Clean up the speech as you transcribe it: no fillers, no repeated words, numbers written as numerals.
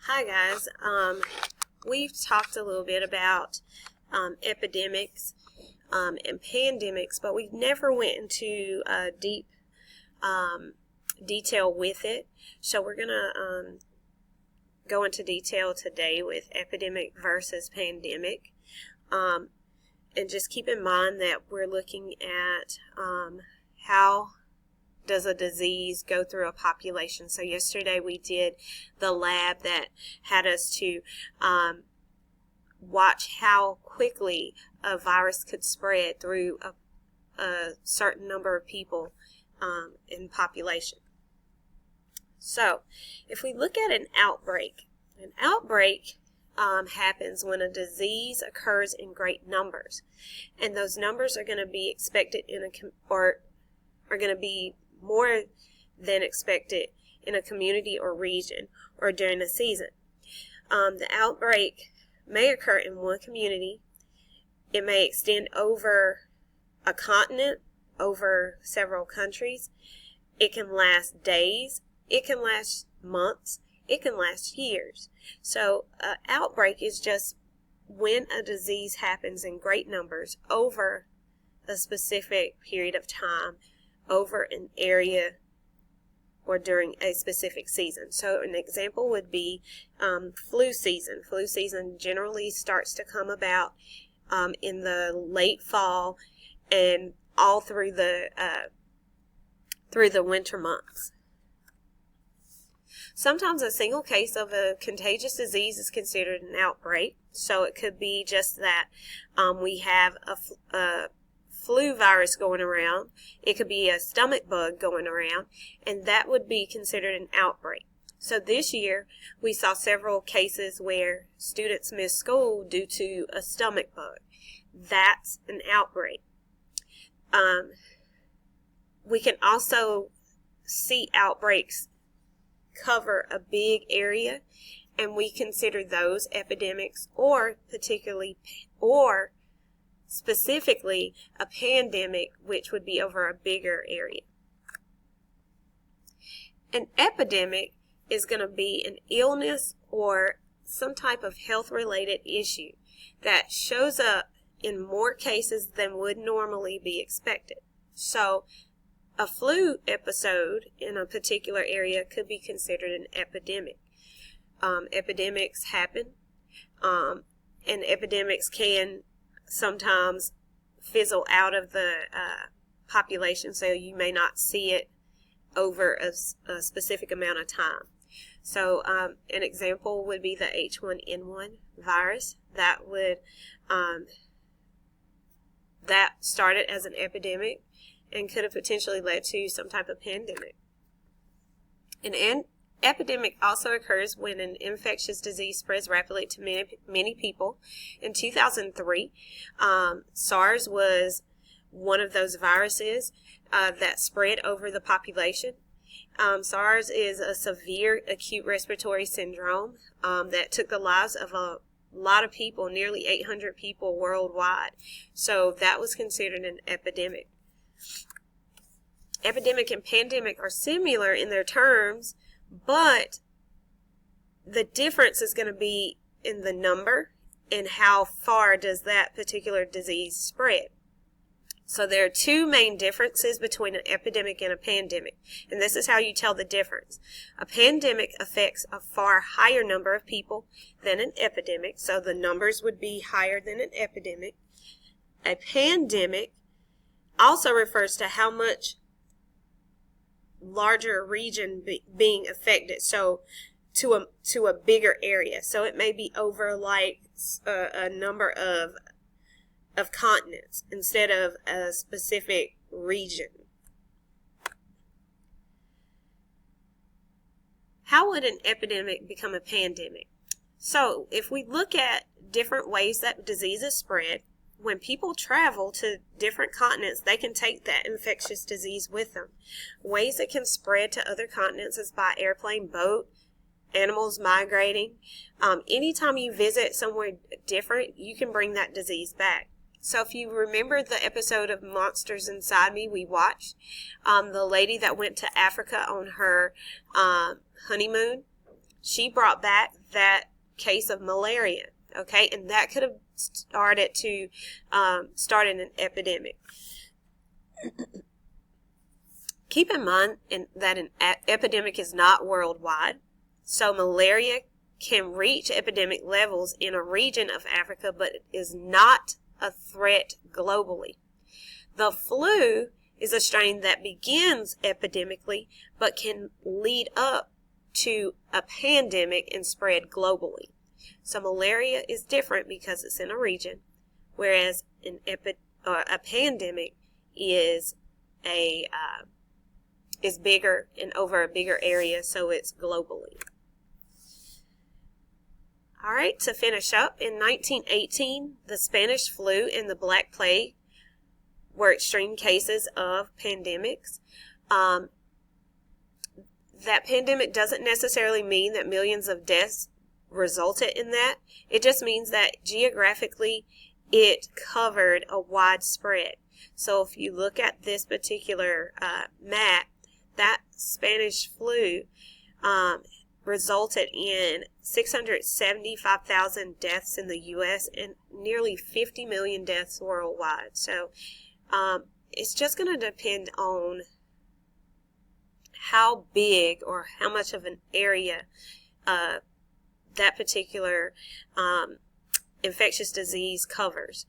Hi guys. We've talked a little bit about epidemics and pandemics, but we've never went into deep detail with it. So we're gonna go into detail today with epidemic versus pandemic, and just keep in mind that we're looking at how does a disease go through a population. So yesterday we did the lab that had us to watch how quickly a virus could spread through a certain number of people in population. So if we look at an outbreak happens when a disease occurs in great numbers, and those numbers are going to be expected are going to be more than expected in a community or region or during a season. The outbreak may occur in one community. It may extend over a continent, over several countries. It can last days. It can last months. It can last years. So an outbreak is just when a disease happens in great numbers over a specific period of time, over an area, or during a specific season. So an example would be flu season. Flu season generally starts to come about in the late fall and all through the winter months. Sometimes a single case of a contagious disease is considered an outbreak. So it could be just that we have a flu virus going around. It could be a stomach bug going around, and that would be considered an outbreak. So this year we saw several cases where students missed school due to a stomach bug. That's an outbreak. We can also see outbreaks cover a big area, and we consider those epidemics, or specifically a pandemic, which would be over a bigger area. An epidemic is going to be an illness or some type of health-related issue that shows up in more cases than would normally be expected. So a flu episode in a particular area could be considered an epidemic. Epidemics happen, and epidemics can sometimes fizzle out of the population, so you may not see it over a specific amount of time. So an example would be the H1N1 virus that started as an epidemic and could have potentially led to some type of pandemic. An epidemic also occurs when an infectious disease spreads rapidly to many people. In 2003, SARS was one of those viruses that spread over the population. SARS is a severe acute respiratory syndrome that took the lives of a lot of people, nearly 800 people worldwide. So that was considered an epidemic. Epidemic and pandemic are similar in their terms, but the difference is going to be in the number and how far does that particular disease spread. So there are two main differences between an epidemic and a pandemic, and this is how you tell the difference. A pandemic affects a far higher number of people than an epidemic, so the numbers would be higher than an epidemic. A pandemic also refers to how much larger region being affected, so to a bigger area. So it may be over like a number of continents instead of a specific region. How would an epidemic become a pandemic? So if we look at different ways that diseases spread, when people travel to different continents, they can take that infectious disease with them. Ways it can spread to other continents is by airplane, boat, animals migrating. Anytime you visit somewhere different, you can bring that disease back. So if you remember the episode of Monsters Inside Me we watched, the lady that went to Africa on her honeymoon, she brought back that case of malaria. Okay, and that could have started an epidemic. Keep in mind that an epidemic is not worldwide, so malaria can reach epidemic levels in a region of Africa, but it is not a threat globally. The flu is a strain that begins epidemically, but can lead up to a pandemic and spread globally. So malaria is different because it's in a region, whereas a pandemic is bigger and over a bigger area, so it's globally. All right, to finish up, in 1918, the Spanish flu and the Black Plague were extreme cases of pandemics. That pandemic doesn't necessarily mean that millions of deaths resulted in that. It just means that geographically it covered a wide spread. So if you look at this particular map, that Spanish flu resulted in 675,000 deaths in the U.S. and nearly 50 million deaths worldwide. So it's just going to depend on how big or how much of an area that particular infectious disease covers.